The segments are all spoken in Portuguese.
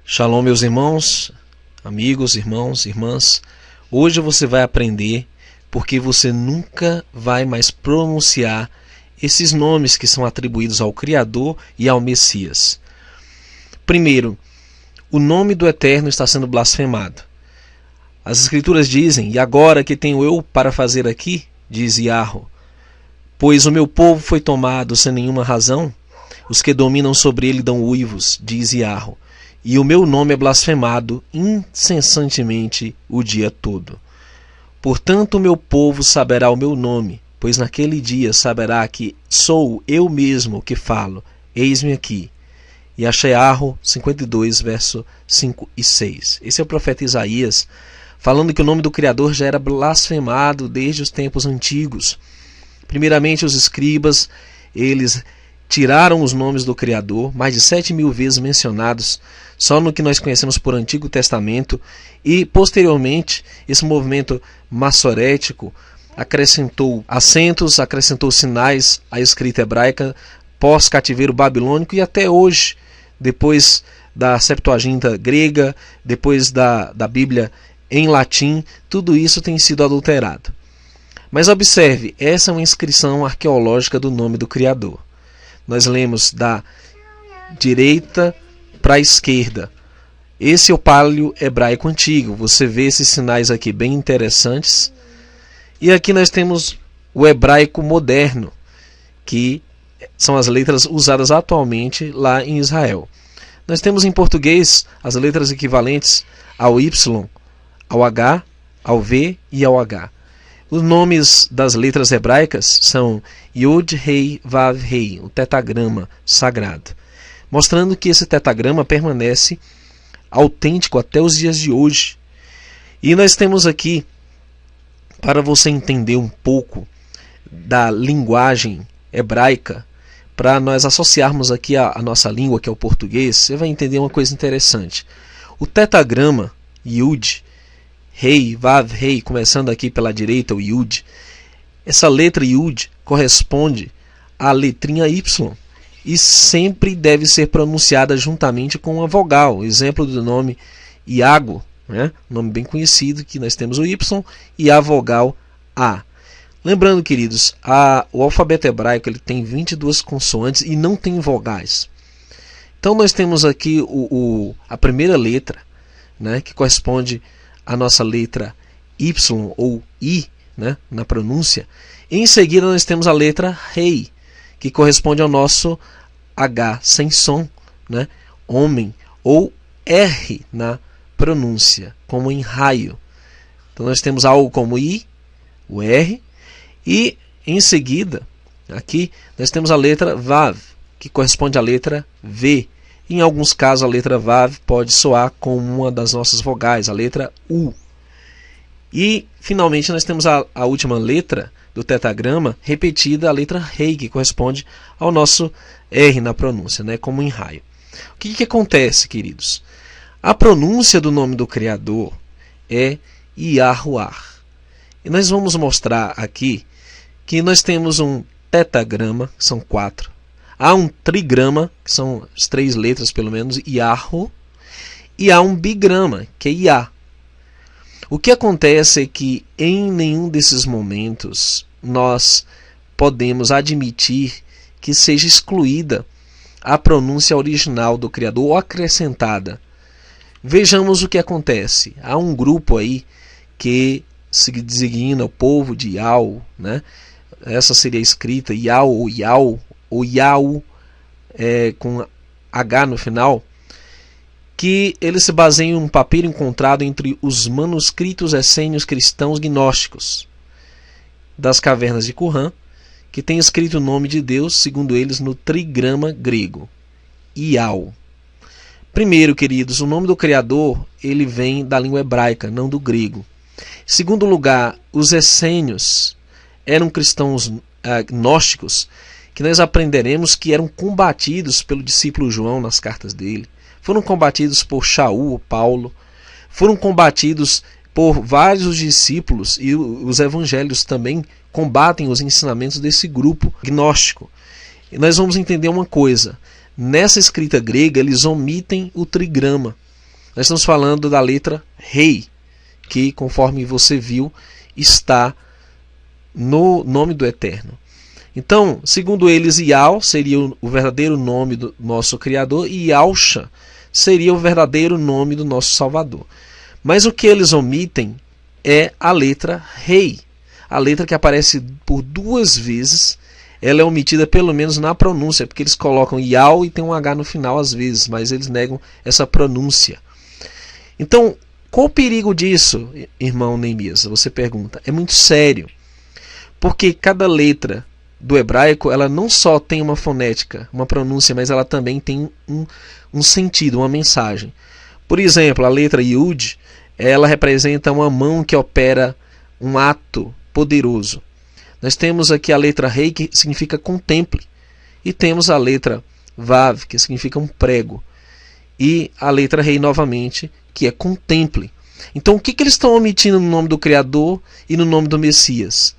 Shalom, meus irmãos, amigos, irmãos, irmãs. Hoje você vai aprender porque você nunca vai mais pronunciar esses nomes que são atribuídos ao Criador e ao Messias. Primeiro, o nome do Eterno está sendo blasfemado. As Escrituras dizem: "E agora que tenho eu para fazer aqui?", diz Yahweh, "pois o meu povo foi tomado sem nenhuma razão, os que dominam sobre ele dão uivos", diz Yahweh, "e o meu nome é blasfemado incessantemente o dia todo. Portanto, o meu povo saberá o meu nome, pois naquele dia saberá que sou eu mesmo que falo. Eis-me aqui." E Yeshayahu 52, verso 5 e 6. Esse é o profeta Isaías, falando que o nome do Criador já era blasfemado desde os tempos antigos. Primeiramente, os escribas, eles tiraram os nomes do Criador, mais de 7.000 vezes mencionados, só no que nós conhecemos por Antigo Testamento, e posteriormente esse movimento massorético acrescentou acentos, acrescentou sinais à escrita hebraica pós-cativeiro babilônico, e até hoje, depois da Septuaginta grega, depois da Bíblia em latim, tudo isso tem sido adulterado. Mas observe, essa é uma inscrição arqueológica do nome do Criador. Nós lemos da direita para a esquerda. Esse é o paleo hebraico antigo. Você vê esses sinais aqui bem interessantes. E aqui nós temos o hebraico moderno, que são as letras usadas atualmente lá em Israel. Nós temos em português as letras equivalentes ao Y, ao H, ao V e ao H. Os nomes das letras hebraicas são Yod, Rei, Vav, Rei, o tetagrama sagrado, mostrando que esse tetagrama permanece autêntico até os dias de hoje. E nós temos aqui, para você entender um pouco da linguagem hebraica, para nós associarmos aqui a nossa língua, que é o português, você vai entender uma coisa interessante. O tetagrama Yud, Rei, Vav, Rei, começando aqui pela direita, o Yud. Essa letra Yud corresponde à letrinha Y e sempre deve ser pronunciada juntamente com uma vogal. Exemplo do nome Iago, né? Nome bem conhecido, que nós temos o Y e a vogal A. Lembrando, queridos, o alfabeto hebraico ele tem 22 consoantes e não tem vogais. Então nós temos aqui a primeira letra, né, que corresponde a nossa letra Y ou I, né, na pronúncia. Em seguida nós temos a letra Rei, que corresponde ao nosso H sem som, né, homem, ou R na pronúncia, como em raio. Então nós temos algo como I, o R, e em seguida aqui nós temos a letra Vav, que corresponde à letra V. Em alguns casos a letra Vav pode soar como uma das nossas vogais, a letra U. E finalmente nós temos a última letra do tetagrama repetida, a letra Rei, que corresponde ao nosso R na pronúncia, né, como em raio. O que acontece, queridos? A pronúncia do nome do Criador é Yahuwah. E nós vamos mostrar aqui que nós temos um tetagrama, que são 4. Há um trigrama, que são as 3 letras pelo menos, Yahu, e há um bigrama, que é Yah. O que acontece é que em nenhum desses momentos nós podemos admitir que seja excluída a pronúncia original do Criador ou acrescentada. Vejamos o que acontece. Há um grupo aí que se designa o povo de Yau, né? Essa seria escrita Yau ou Yau, ou Yau com H no final, que ele se baseia em um papiro encontrado entre os manuscritos essênios cristãos gnósticos das cavernas de Qumran, que tem escrito o nome de Deus, segundo eles, no trigrama grego, Iau. Primeiro, queridos, o nome do Criador ele vem da língua hebraica, não do grego. Em segundo lugar, os essênios eram cristãos gnósticos, que nós aprenderemos que eram combatidos pelo discípulo João nas cartas dele, foram combatidos por Shaul, Paulo, foram combatidos por vários discípulos, e os evangelhos também combatem os ensinamentos desse grupo gnóstico. E nós vamos entender uma coisa: nessa escrita grega eles omitem o trigrama, nós estamos falando da letra Rei, que, conforme você viu, está no nome do Eterno. Então, segundo eles, Yal seria o verdadeiro nome do nosso Criador e Yahusha seria o verdadeiro nome do nosso Salvador. Mas o que eles omitem é a letra Rei. A letra que aparece por 2 vezes, ela é omitida pelo menos na pronúncia, porque eles colocam Yal e tem um H no final às vezes, mas eles negam essa pronúncia. Então, qual o perigo disso, irmão Neemias? Você pergunta. É muito sério, porque cada letra do hebraico, ela não só tem uma fonética, uma pronúncia, mas ela também tem um sentido, uma mensagem. Por exemplo, a letra Yud, ela representa uma mão que opera um ato poderoso. Nós temos aqui a letra Rei, que significa contemple, e temos a letra Vav, que significa um prego, e a letra Rei novamente, que é contemple. Então, o que eles estão omitindo no nome do Criador e no nome do Messias?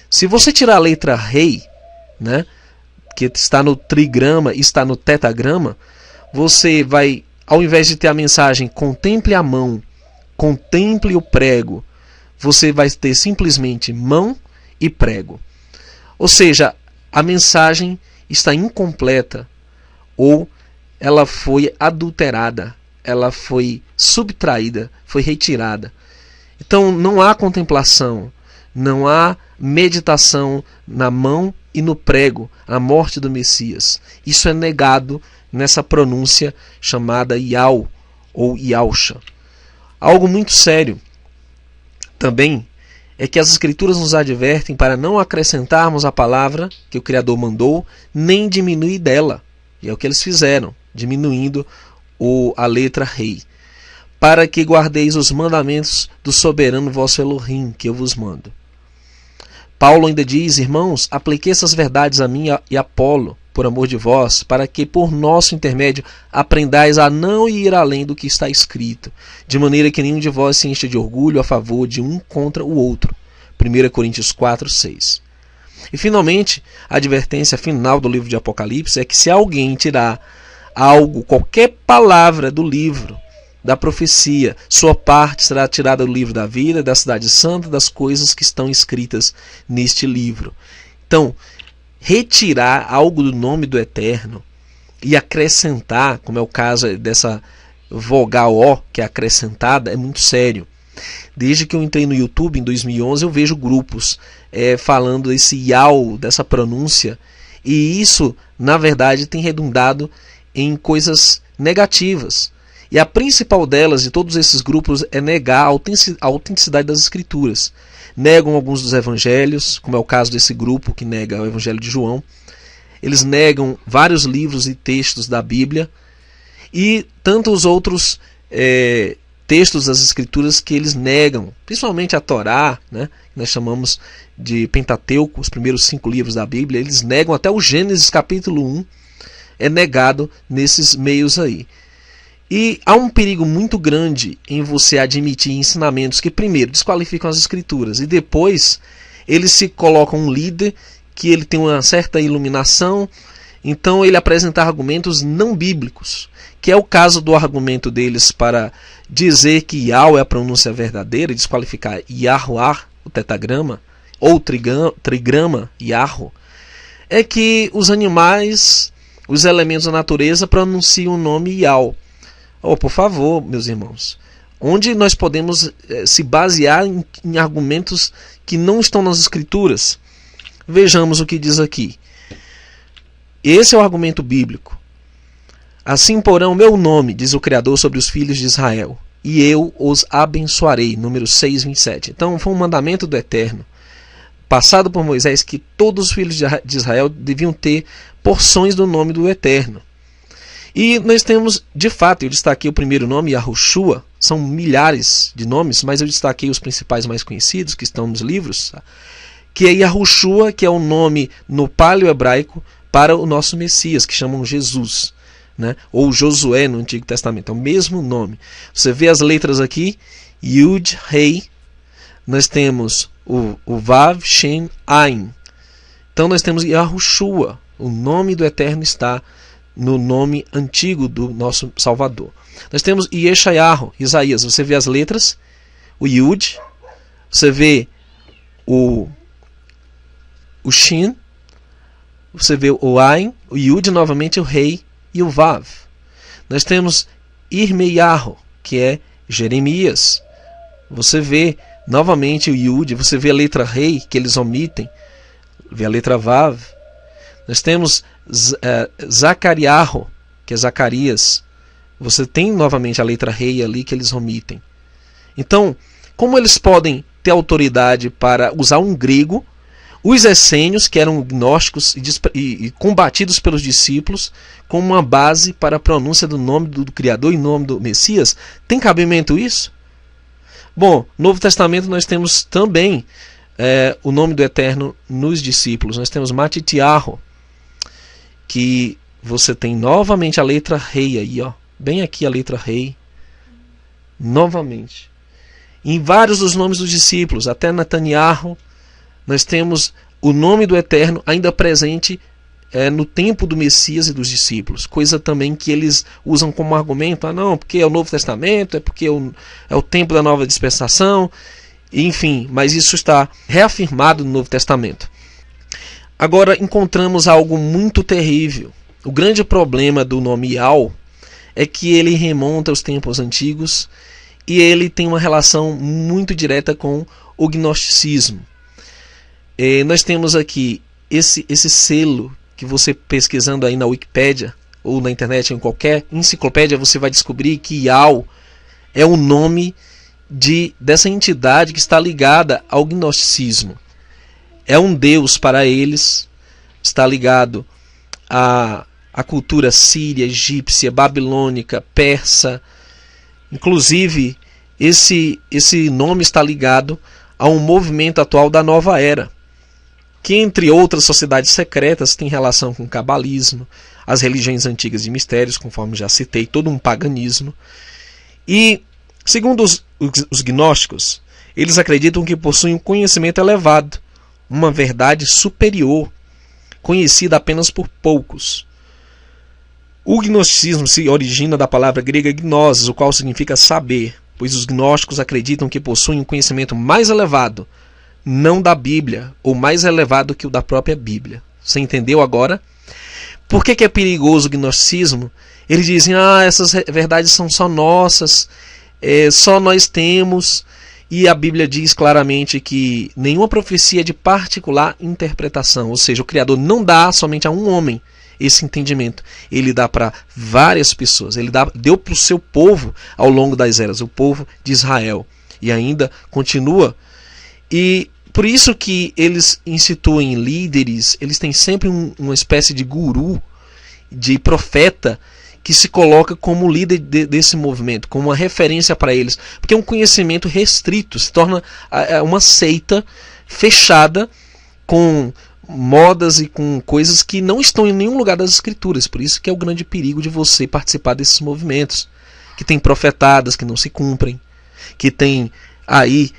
Se você tirar a letra Rei, né, que está no trigrama e está no tetagrama, você vai, ao invés de ter a mensagem contemple a mão, contemple o prego, você vai ter simplesmente mão e prego. Ou seja, a mensagem está incompleta, ou ela foi adulterada, ela foi subtraída, foi retirada. Então não há contemplação, não há meditação na mão e no prego, a morte do Messias. Isso é negado nessa pronúncia chamada Yal ou Yahusha. Algo muito sério também é que as Escrituras nos advertem para não acrescentarmos a palavra que o Criador mandou, nem diminuir dela. E é o que eles fizeram, diminuindo a letra Rei. Para que guardeis os mandamentos do soberano vosso Elohim, que eu vos mando. Paulo ainda diz, irmãos, apliquei essas verdades a mim e a Apolo, por amor de vós, para que por nosso intermédio aprendais a não ir além do que está escrito, de maneira que nenhum de vós se encha de orgulho a favor de um contra o outro. 1 Coríntios 4, 6. E finalmente, a advertência final do livro de Apocalipse é que se alguém tirar algo, qualquer palavra do livro, da profecia, sua parte será tirada do livro da vida, da cidade santa, das coisas que estão escritas neste livro. Então, retirar algo do nome do Eterno e acrescentar, como é o caso dessa vogal O, que é acrescentada, é muito sério. Desde que eu entrei no YouTube em 2011, eu vejo grupos falando desse Yal, dessa pronúncia, e isso, na verdade, tem redundado em coisas negativas. E a principal delas, de todos esses grupos, é negar a autenticidade das Escrituras. Negam alguns dos evangelhos, como é o caso desse grupo que nega o Evangelho de João. Eles negam vários livros e textos da Bíblia e tantos outros textos das Escrituras que eles negam, principalmente a Torá, né, que nós chamamos de Pentateuco, os primeiros 5 livros da Bíblia. Eles negam até o Gênesis capítulo 1, é negado nesses meios aí. E há um perigo muito grande em você admitir ensinamentos que primeiro desqualificam as Escrituras e depois eles se colocam um líder que ele tem uma certa iluminação, então ele apresenta argumentos não bíblicos, que é o caso do argumento deles para dizer que Yal é a pronúncia verdadeira e desqualificar Yahuar, o tetagrama, ou trigrama, Yahu, é que os animais, os elementos da natureza pronunciam o nome Yal. Oh, por favor, meus irmãos, onde nós podemos se basear em argumentos que não estão nas Escrituras? Vejamos o que diz aqui. Esse é o argumento bíblico. Assim porão meu nome, diz o Criador, sobre os filhos de Israel, e eu os abençoarei. Números 6, 27. Então foi um mandamento do Eterno, passado por Moisés, que todos os filhos de Israel deviam ter porções do nome do Eterno. E nós temos, de fato, eu destaquei o primeiro nome, Yahushua, são milhares de nomes, mas eu destaquei os principais mais conhecidos, que estão nos livros, que é Yahushua, que é o nome no paleo-hebraico para o nosso Messias, que chamam Jesus, né? Ou Josué no Antigo Testamento, é o mesmo nome. Você vê as letras aqui, Yud, Rei, nós temos o Vav, Shem, Ain. Então nós temos Yahushua, o nome do Eterno está no nome antigo do nosso Salvador. Nós temos Yeshayahu, Isaías. Você vê as letras, o Yud, você vê o Shin, você vê o Ain, o Yud novamente, o Rei e o Vav. Nós temos Irmeiahu, que é Jeremias. Você vê novamente o Yud, você vê a letra Rei, que eles omitem, vê a letra Vav. Nós temos Zacariahu, que é Zacarias. Você tem novamente a letra Rei ali, que eles omitem. Então, como eles podem ter autoridade para usar um grego, os essênios, que eram gnósticos e combatidos pelos discípulos, como uma base para a pronúncia do nome do Criador e nome do Messias, tem cabimento isso? Bom, no Novo Testamento nós temos também o nome do Eterno nos discípulos. Nós temos Matitiahu, que você tem novamente a letra Rei aí, ó, bem aqui a letra Rei, novamente. Em vários dos nomes dos discípulos, até Netanyahu, nós temos o nome do Eterno ainda presente no tempo do Messias e dos discípulos. Coisa também que eles usam como argumento. Ah, não, porque é o Novo Testamento, é porque é o tempo da nova dispensação. Enfim, mas isso está reafirmado no Novo Testamento. Agora encontramos algo muito terrível. O grande problema do nome Yal é que ele remonta aos tempos antigos e ele tem uma relação muito direta com o gnosticismo. Nós temos aqui esse selo que você pesquisando aí na Wikipédia ou na internet, em qualquer enciclopédia, você vai descobrir que Yal é o nome dessa entidade que está ligada ao gnosticismo. É um deus para eles, está ligado à cultura síria, egípcia, babilônica, persa. Inclusive, esse nome está ligado a um movimento atual da Nova Era, que entre outras sociedades secretas tem relação com o cabalismo, as religiões antigas de mistérios, conforme já citei, todo um paganismo. E, segundo os gnósticos, eles acreditam que possuem um conhecimento elevado, uma verdade superior, conhecida apenas por poucos. O gnosticismo se origina da palavra grega gnosis, o qual significa saber, pois os gnósticos acreditam que possuem um conhecimento mais elevado, não da Bíblia, ou mais elevado que o da própria Bíblia. Você entendeu agora? Por que é perigoso o gnosticismo? Eles dizem, essas verdades são só nossas, só nós temos, e a Bíblia diz claramente que nenhuma profecia é de particular interpretação, ou seja, o Criador não dá somente a um homem esse entendimento, ele dá para várias pessoas, ele deu para o seu povo ao longo das eras, o povo de Israel, e ainda continua. E por isso que eles instituem líderes, eles têm sempre uma espécie de guru, de profeta, que se coloca como líder desse movimento, como uma referência para eles, porque é um conhecimento restrito, se torna uma seita fechada, com modas e com coisas que não estão em nenhum lugar das Escrituras. Por isso que é o grande perigo de você participar desses movimentos, que tem profetadas que não se cumprem, que tem aí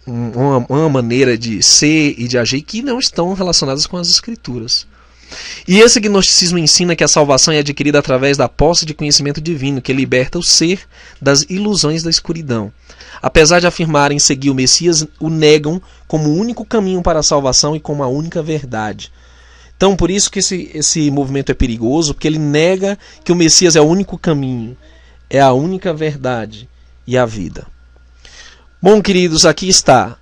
uma maneira de ser e de agir que não estão relacionadas com as Escrituras. E esse gnosticismo ensina que a salvação é adquirida através da posse de conhecimento divino, que liberta o ser das ilusões da escuridão. Apesar de afirmarem seguir o Messias, o negam como o único caminho para a salvação e como a única verdade. Então, por isso que esse movimento é perigoso, porque ele nega que o Messias é o único caminho, é a única verdade e a vida. Bom, queridos, aqui está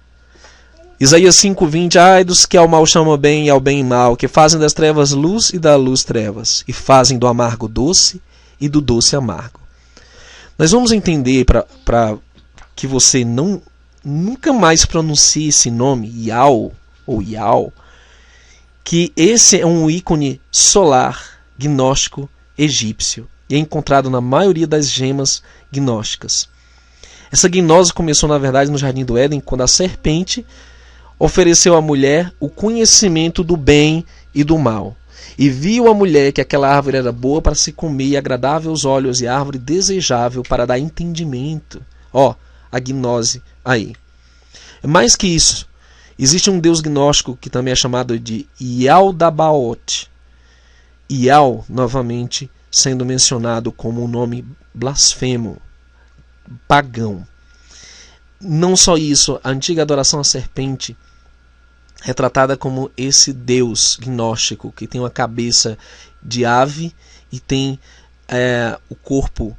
Isaías 5:20, ai dos que ao mal chamam bem e ao bem mal, que fazem das trevas luz e da luz trevas, e fazem do amargo doce e do doce amargo. Nós vamos entender, para que você nunca mais pronuncie esse nome, Yal ou Yal, que esse é um ícone solar gnóstico egípcio, e é encontrado na maioria das gemas gnósticas. Essa gnose começou, na verdade, no Jardim do Éden, quando a serpente ofereceu à mulher o conhecimento do bem e do mal. E viu a mulher que aquela árvore era boa para se comer, agradável aos olhos, e árvore desejável para dar entendimento. A gnose aí. Mais que isso, existe um deus gnóstico que também é chamado de Yaldabaoth, Ial, novamente, sendo mencionado como um nome blasfemo, pagão. Não só isso, a antiga adoração à serpente é tratada como esse deus gnóstico que tem uma cabeça de ave e tem o corpo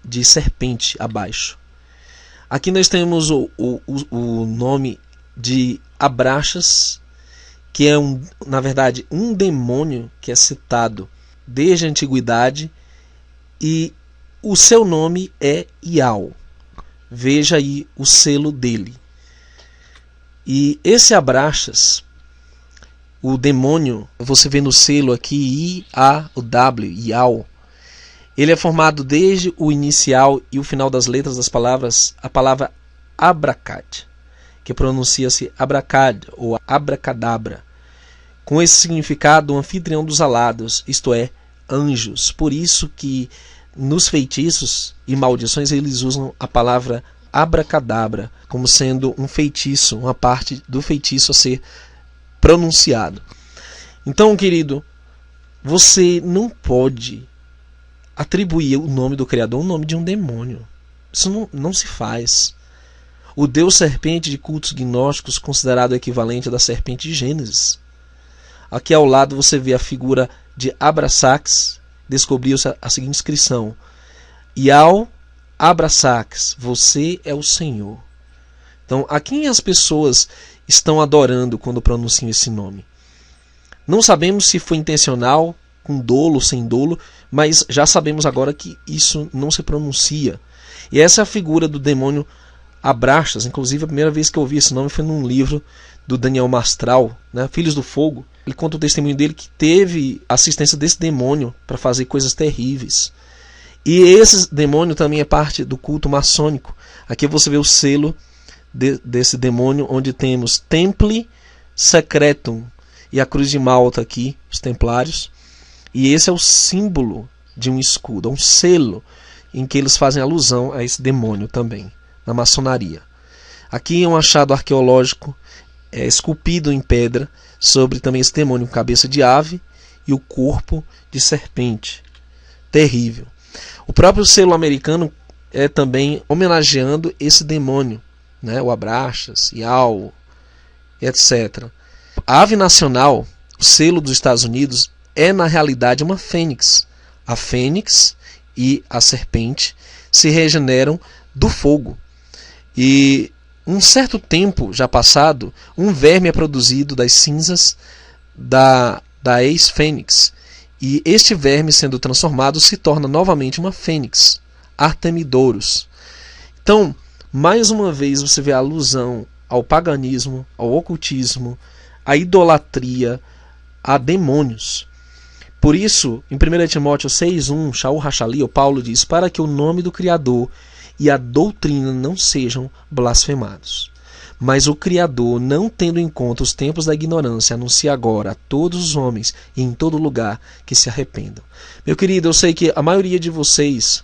de serpente abaixo. Aqui nós temos o nome de Abraxas, que é na verdade um demônio que é citado desde a antiguidade, e o seu nome é Ial. Veja aí o selo dele. E esse Abraxas, o demônio, você vê no selo aqui I-A-W, Ial. Ele é formado desde o inicial e o final das letras das palavras, a palavra abracad, que pronuncia-se abracad ou abracadabra, com esse significado, o anfitrião dos alados, isto é, anjos. Por isso que nos feitiços e maldições eles usam a palavra abracadabra como sendo um feitiço, uma parte do feitiço a ser pronunciado. Então, querido, você não pode atribuir o nome do Criador ao nome de um demônio. Isso não se faz. O deus serpente de cultos gnósticos, considerado o equivalente da serpente de Gênesis. Aqui ao lado você vê a figura de Abrasax. Descobriu-se a seguinte inscrição: Ial Abrasax, você é o Senhor. Então, a quem as pessoas estão adorando quando pronunciam esse nome? Não sabemos se foi intencional, com dolo, sem dolo, mas já sabemos agora que isso não se pronuncia. E essa é a figura do demônio Abraxas. Inclusive, a primeira vez que eu ouvi esse nome foi num livro do Daniel Mastral, né, Filhos do Fogo. Ele conta o testemunho dele que teve assistência desse demônio para fazer coisas terríveis. E esse demônio também é parte do culto maçônico. Aqui você vê o selo desse demônio, onde temos Templi Secretum e a cruz de Malta aqui, os templários. E esse é o símbolo de um escudo, um selo em que eles fazem alusão a esse demônio também, na maçonaria. Aqui é um achado arqueológico esculpido em pedra sobre também esse demônio, cabeça de ave e o corpo de serpente. Terrível. O próprio selo americano é também homenageando esse demônio, né? O Abraxas, Ial, etc. A ave nacional, o selo dos Estados Unidos, é na realidade uma fênix. A fênix e a serpente se regeneram do fogo. E um certo tempo já passado, um verme é produzido das cinzas da ex-fênix. E este verme, sendo transformado, se torna novamente uma fênix, Artemidorus. Então, mais uma vez você vê a alusão ao paganismo, ao ocultismo, à idolatria, a demônios. Por isso, em 1 Timóteo 6,1, Shaul Hachali, o Paulo diz: para que o nome do Criador e a doutrina não sejam blasfemados. Mas o Criador, não tendo em conta os tempos da ignorância, anuncia agora a todos os homens e em todo lugar que se arrependam. Meu querido, eu sei que a maioria de vocês,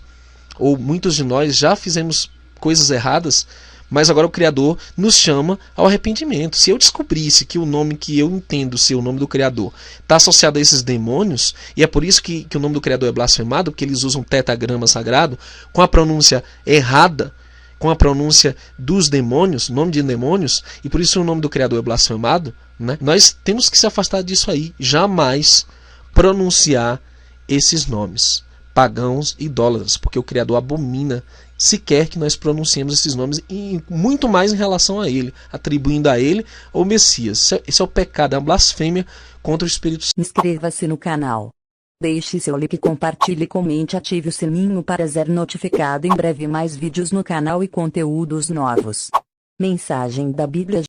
ou muitos de nós, já fizemos coisas erradas, mas agora o Criador nos chama ao arrependimento. Se eu descobrisse que o nome que eu entendo ser o nome do Criador está associado a esses demônios, e é por isso que o nome do Criador é blasfemado, porque eles usam tetragrama sagrado, com a pronúncia errada, com a pronúncia dos demônios, nome de demônios, e por isso o nome do Criador é blasfemado, né? Nós temos que se afastar disso aí, jamais pronunciar esses nomes, pagãos e idólatras, porque o Criador abomina sequer que nós pronunciemos esses nomes, e muito mais em relação a ele, atribuindo a ele o Messias. Esse é o pecado, é uma blasfêmia contra o Espírito Santo. Inscreva-se no canal. Deixe seu like, compartilhe, comente, ative o sininho para ser notificado em breve mais vídeos no canal e conteúdos novos. Mensagem da Bíblia.